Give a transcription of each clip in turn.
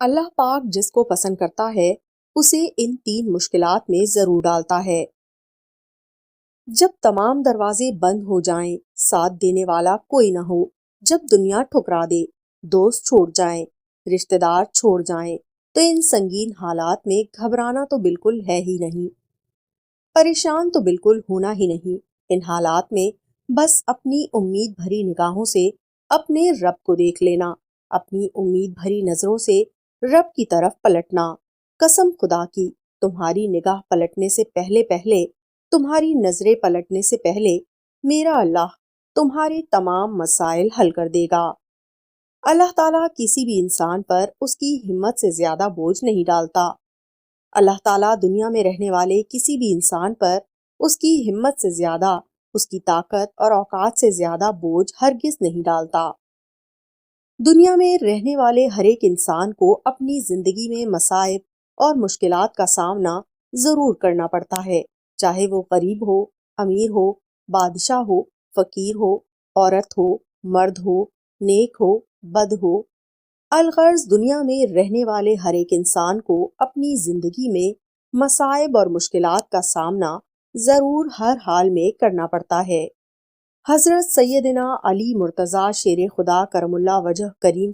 اللہ پاک جس کو پسند کرتا ہے اسے ان 3 مشکلات میں ضرور ڈالتا ہے۔ جب تمام دروازے بند ہو جائیں، ساتھ دینے والا کوئی نہ ہو، جب دنیا ٹھکرا دے، دوست چھوڑ جائیں، رشتہ دار چھوڑ جائیں، تو ان سنگین حالات میں گھبرانا تو بالکل ہے ہی نہیں، پریشان تو بالکل ہونا ہی نہیں۔ ان حالات میں بس اپنی امید بھری نگاہوں سے اپنے رب کو دیکھ لینا، اپنی امید بھری نظروں سے رب کی طرف پلٹنا۔ قسم خدا کی، تمہاری نگاہ پلٹنے سے پہلے تمہاری نظریں پلٹنے سے پہلے میرا اللہ تمہارے تمام مسائل حل کر دے گا۔ اللہ تعالیٰ کسی بھی انسان پر اس کی ہمت سے زیادہ بوجھ نہیں ڈالتا۔ اللہ تعالیٰ دنیا میں رہنے والے کسی بھی انسان پر اس کی ہمت سے زیادہ، اس کی طاقت اور اوقات سے زیادہ بوجھ ہرگز نہیں ڈالتا۔ دنیا میں رہنے والے ہر ایک انسان کو اپنی زندگی میں مصائب اور مشکلات کا سامنا ضرور کرنا پڑتا ہے، چاہے وہ غریب ہو، امیر ہو، بادشاہ ہو، فقیر ہو، عورت ہو، مرد ہو، نیک ہو، بد ہو۔ الغرض دنیا میں رہنے والے ہر ایک انسان کو اپنی زندگی میں مصائب اور مشکلات کا سامنا ضرور ہر حال میں کرنا پڑتا ہے۔ حضرت سیدنا علی مرتضیٰ شیر خدا کرم اللہ وجہ کریم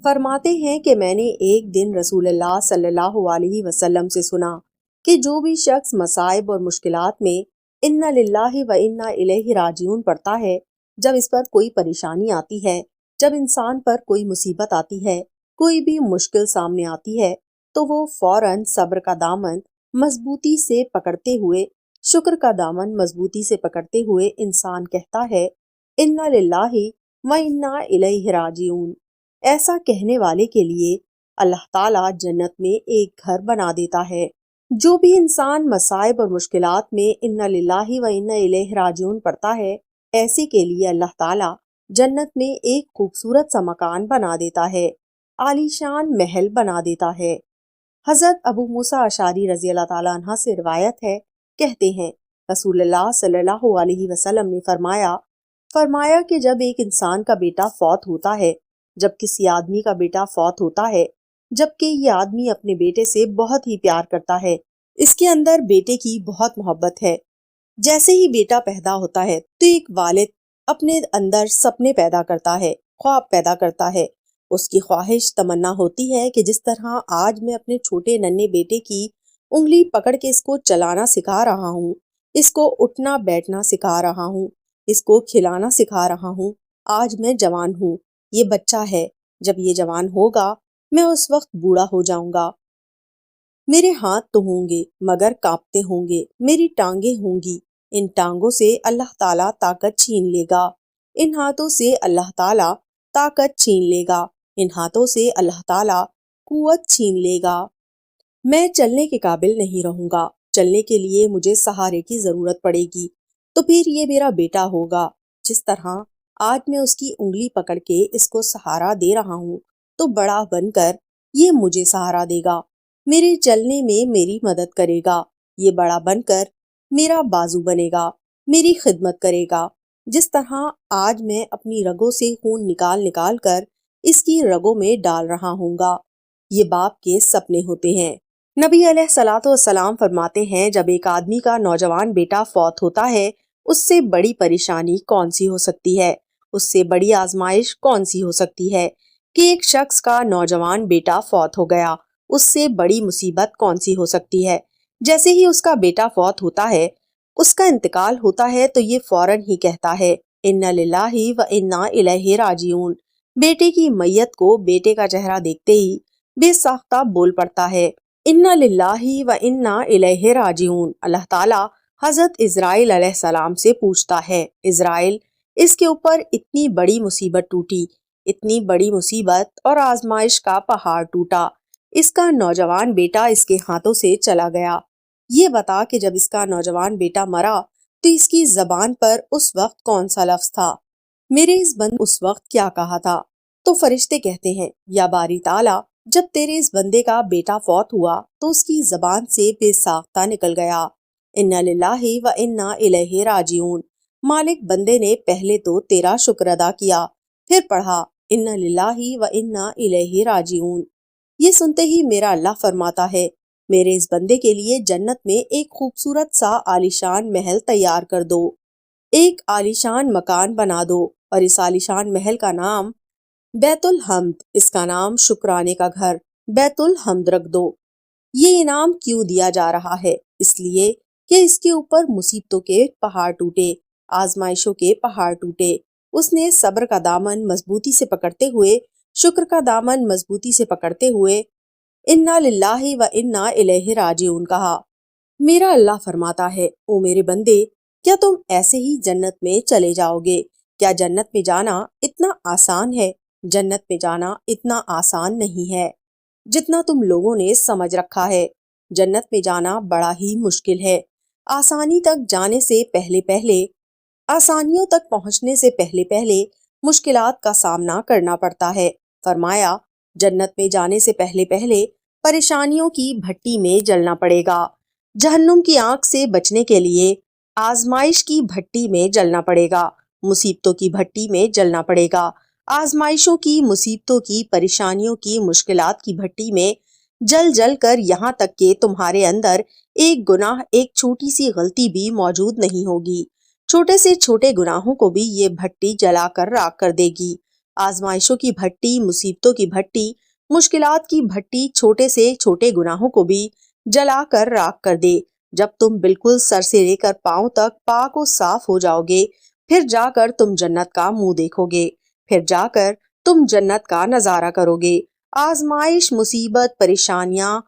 فرماتے ہیں کہ میں نے ایک دن رسول اللہ صلی اللہ علیہ وسلم سے سنا کہ جو بھی شخص مصائب اور مشکلات میں انا للہ و انا الیہ راجعون پڑھتا ہے، جب اس پر کوئی پریشانی آتی ہے، جب انسان پر کوئی مصیبت آتی ہے، کوئی بھی مشکل سامنے آتی ہے، تو وہ فوراً صبر کا دامن مضبوطی سے پکڑتے ہوئے، شکر کا دامن مضبوطی سے پکڑتے ہوئے انسان کہتا ہے انا للہ و انا الیہ راجعون۔ ایسا کہنے والے کے لیے اللہ تعالیٰ جنت میں ایک گھر بنا دیتا ہے۔ جو بھی انسان مصائب اور مشکلات میں انا للہ و انا الیہ راجعون پڑھتا ہے، ایسے کے لیے اللہ تعالیٰ جنت میں ایک خوبصورت سا مکان بنا دیتا ہے، عالی شان محل بنا دیتا ہے۔ حضرت ابو موسیٰ اشعری رضی اللہ تعالیٰ عنہ سے روایت ہے، کہتے ہیں رسول اللہ صلی اللہ علیہ وسلم نے فرمایا کہ جب ایک انسان کا بیٹا فوت ہوتا ہے، جب کسی آدمی کا بیٹا فوت ہوتا ہے، جبکہ یہ آدمی اپنے بیٹے سے بہت ہی پیار کرتا ہے، اس کے اندر بیٹے کی بہت محبت ہے۔ جیسے ہی بیٹا پیدا ہوتا ہے تو ایک والد اپنے اندر سپنے پیدا کرتا ہے، خواب پیدا کرتا ہے۔ اس کی خواہش تمنا ہوتی ہے کہ جس طرح آج میں اپنے چھوٹے ننھے بیٹے کی انگلی پکڑ کے اس کو چلانا سکھا رہا ہوں، اس کو اٹھنا بیٹھنا سکھا رہا ہوں، اس کو کھلانا سکھا رہا ہوں، آج میں جوان ہوں، یہ بچہ ہے، جب یہ جوان ہوگا میں اس وقت بوڑھا ہو جاؤں گا، میرے ہاتھ تو ہوں گے مگر کانپتے ہوں گے، میری ٹانگیں ہوں گی، ان ٹانگوں سے اللہ تعالیٰ طاقت چھین لے گا، ان ہاتھوں سے اللہ تعالیٰ طاقت چھین لے گا، ان ہاتھوں سے اللہ تعالیٰ قوت چھین لے گا، میں چلنے کے قابل نہیں رہوں گا، چلنے کے لیے مجھے سہارے کی ضرورت پڑے گی، تو پھر یہ میرا بیٹا ہوگا، جس طرح آج میں اس کی انگلی پکڑ کے اس کو سہارا دے رہا ہوں، تو بڑا بن کر یہ مجھے سہارا دے گا، میرے چلنے میں میری مدد کرے گا، یہ بڑا بن کر میرا بازو بنے گا، میری خدمت کرے گا، جس طرح آج میں اپنی رگوں سے خون نکال کر اس کی رگوں میں ڈال رہا ہوں گا۔ یہ باپ کے سپنے ہوتے ہیں۔ نبی علیہ الصلوۃ والسلام فرماتے ہیں جب ایک آدمی کا نوجوان بیٹا فوت ہوتا ہے، اس سے بڑی پریشانی کون سی ہو سکتی ہے، اس سے بڑی آزمائش کون سی ہو سکتی ہے کہ ایک شخص کا نوجوان بیٹا فوت ہو گیا، اس سے بڑی مصیبت کون سی ہو سکتی ہے۔ جیسے ہی اس کا بیٹا فوت ہوتا ہے، اس کا انتقال ہوتا ہے، تو یہ فوراً ہی کہتا ہے انا للہ و انا الیہ راجعون۔ بیٹے کی میت کو بیٹے کا چہرہ دیکھتے ہی بے ساختہ بول پڑتا ہے انا للہ و انا الیہ راجعون۔ اللہ تعالیٰ حضرت اسرائیل علیہ السلام سے پوچھتا ہے اسرائیل، اس کے اوپر اتنی بڑی مصیبت ٹوٹی، اتنی بڑی مصیبت اور آزمائش کا پہاڑ ٹوٹا، اس کا نوجوان بیٹا اس کے ہاتھوں سے چلا گیا، یہ بتا کہ جب اس کا نوجوان بیٹا مرا تو اس کی زبان پر اس وقت کون سا لفظ تھا، میرے اس بندے اس وقت کیا کہا تھا؟ تو فرشتے کہتے ہیں یا باری تعالیٰ، جب تیرے اس بندے کا بیٹا فوت ہوا تو اس کی زبان سے بے ساختہ نکل گیا انا للہ و انا الیہ راجعون۔ مالک بندے نے پہلے تو تیرا شکر ادا کیا، پھر پڑھا انا للہ و انا الیہ راجعون۔ یہ سنتے ہی میرا اللہ فرماتا ہے میرے اس بندے کے لیے جنت میں ایک خوبصورت سا عالیشان محل تیار کر دو، ایک عالیشان مکان بنا دو، اور اس عالیشان محل کا نام بیت الحمد، اس کا نام شکرانے کا گھر بیت الحمد رکھ دو۔ یہ انعام کیوں دیا جا رہا ہے؟ اس لیے کہ اس کے اوپر مصیبتوں کے پہاڑ ٹوٹے، آزمائشوں کے پہاڑ ٹوٹے۔ اس نے صبر کا دامن مضبوطی سے پکڑتے ہوئے، شکر کا دامن مضبوطی سے پکڑتے ہوئے انا للہ و انا الیہ راجعون کہا۔ میرا اللہ فرماتا ہے او میرے بندے، کیا تم ایسے ہی جنت میں چلے جاؤ گے؟ کیا جنت میں جانا اتنا آسان ہے؟ جنت میں جانا اتنا آسان نہیں ہے جتنا تم لوگوں نے سمجھ رکھا ہے۔ جنت میں جانا بڑا ہی مشکل ہے۔ آسانی تک جانے سے پہلے پہلے، آسانیوں تک پہنچنے سے پہلے پہلے مشکلات کا سامنا کرنا پڑتا ہے۔ فرمایا جنت میں جانے سے پہلے پہلے پریشانیوں کی بھٹی میں جلنا پڑے گا، جہنم کی آنکھ سے بچنے کے لیے آزمائش کی بھٹی میں جلنا پڑے گا، مصیبتوں کی بھٹی میں جلنا پڑے گا، آزمائشوں کی، مصیبتوں کی، پریشانیوں کی، مشکلات کی بھٹی میں جل جل کر یہاں تک کہ تمہارے اندر ایک گناہ، ایک چھوٹی سی غلطی بھی موجود نہیں ہوگی۔ چھوٹے سے چھوٹے گناہوں کو بھی یہ بھٹی جلا کر راکھ کر دے گی۔ آزمائشوں کی بھٹی، مصیبتوں کی بھٹی، مشکلات کی بھٹی چھوٹے سے چھوٹے گناہوں کو بھی جلا کر راکھ کر دے۔ جب تم بالکل سر سے لے کر پاؤں تک پاک و صاف ہو جاؤ گے، پھر جا کر تم جنت کا منہ دیکھو گے، پھر جا کر تم جنت کا نظارہ کرو گے۔ آزمائش، مصیبت، پریشانیاں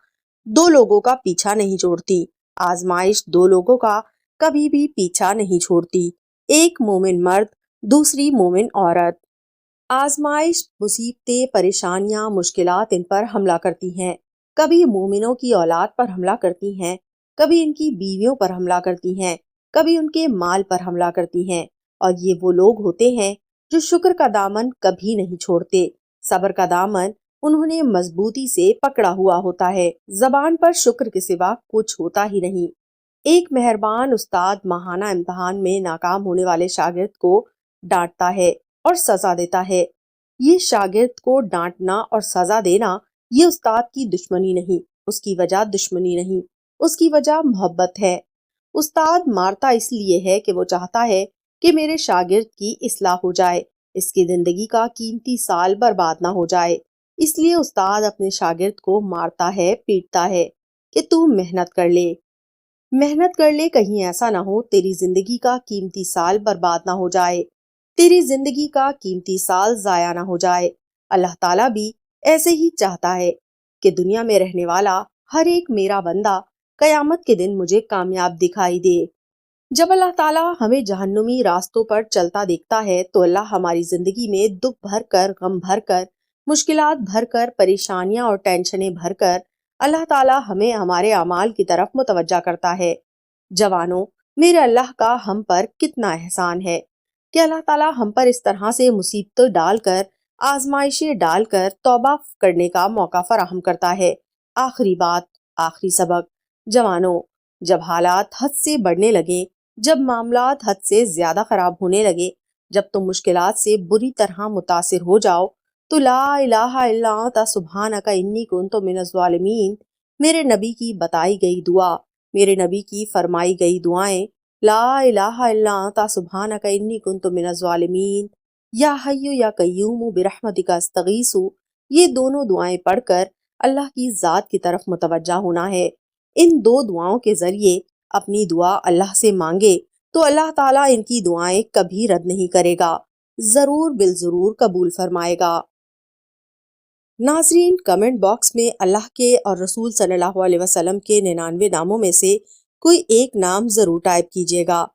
دو لوگوں کا پیچھا نہیں چھوڑتی۔ آزمائش دو لوگوں کا کبھی بھی پیچھا نہیں چھوڑتی، ایک مومن مرد، دوسری مومن عورت۔ آزمائش، مصیبتیں، پریشانیاں، مشکلات ان پر حملہ کرتی ہیں، کبھی مومنوں کی اولاد پر حملہ کرتی ہیں، کبھی ان کی بیویوں پر حملہ کرتی ہیں، کبھی ان کے مال پر حملہ کرتی ہیں، اور یہ وہ لوگ ہوتے ہیں جو شکر کا دامن کبھی نہیں چھوڑتے۔ صبر کا دامن انہوں نے مضبوطی سے پکڑا ہوا ہوتا ہے، زبان پر شکر کے سوا کچھ ہوتا ہی نہیں۔ ایک مہربان استاد ماہانہ امتحان میں ناکام ہونے والے شاگرد کو ڈانٹتا ہے اور سزا دیتا ہے۔ یہ شاگرد کو ڈانٹنا اور سزا دینا یہ استاد کی دشمنی نہیں، اس کی وجہ دشمنی نہیں، اس کی وجہ محبت ہے۔ استاد مارتا اس لیے ہے کہ وہ چاہتا ہے کہ میرے شاگرد کی اصلاح ہو جائے، اس کی زندگی کا قیمتی سال برباد نہ ہو جائے، اس لیے استاد اپنے شاگرد کو مارتا ہے، پیٹتا ہے کہ تو محنت کر لے، محنت کر لے، کہیں ایسا نہ ہو تیری زندگی کا قیمتی سال برباد نہ ہو جائے، تیری زندگی کا قیمتی سال ضائع نہ ہو جائے۔ اللہ تعالیٰ بھی ایسے ہی چاہتا ہے کہ دنیا میں رہنے والا ہر ایک میرا بندہ قیامت کے دن مجھے کامیاب دکھائی دے۔ جب اللہ تعالیٰ ہمیں جہنمی راستوں پر چلتا دیکھتا ہے تو اللہ ہماری زندگی میں دکھ بھر کر، غم بھر کر، مشکلات بھر کر، پریشانیاں اور ٹینشنیں بھر کر اللہ تعالیٰ ہمیں ہمارے اعمال کی طرف متوجہ کرتا ہے۔ جوانوں، میرے اللہ کا ہم پر کتنا احسان ہے کہ اللہ تعالیٰ ہم پر اس طرح سے مصیبت ڈال کر، آزمائشیں ڈال کر توبہ کرنے کا موقع فراہم کرتا ہے۔ آخری بات، آخری سبق، جوانوں، جب حالات حد سے بڑھنے لگے، جب معاملات حد سے زیادہ خراب ہونے لگے، جب تم مشکلات سے بری طرح متاثر ہو جاؤ تو لا الہ الا انت سبحانک انی کنت من الظالمین، میرے نبی کی بتائی گئی دعا، میرے نبی کی فرمائی گئی دعائیں، لا الہ الا انت سبحانک انی کنت من الظالمین، یا حی یا قیوم برحمتک استغیث، یہ دونوں دعائیں پڑھ کر اللہ کی ذات کی طرف متوجہ ہونا ہے۔ ان دو دعاؤں کے ذریعے اپنی دعا اللہ سے مانگے تو اللہ تعالیٰ ان کی دعائیں کبھی رد نہیں کرے گا، ضرور بالضرور قبول فرمائے گا۔ ناظرین، کمنٹ باکس میں اللہ کے اور رسول صلی اللہ علیہ وسلم کے 99 ناموں میں سے کوئی ایک نام ضرور ٹائپ کیجیے گا۔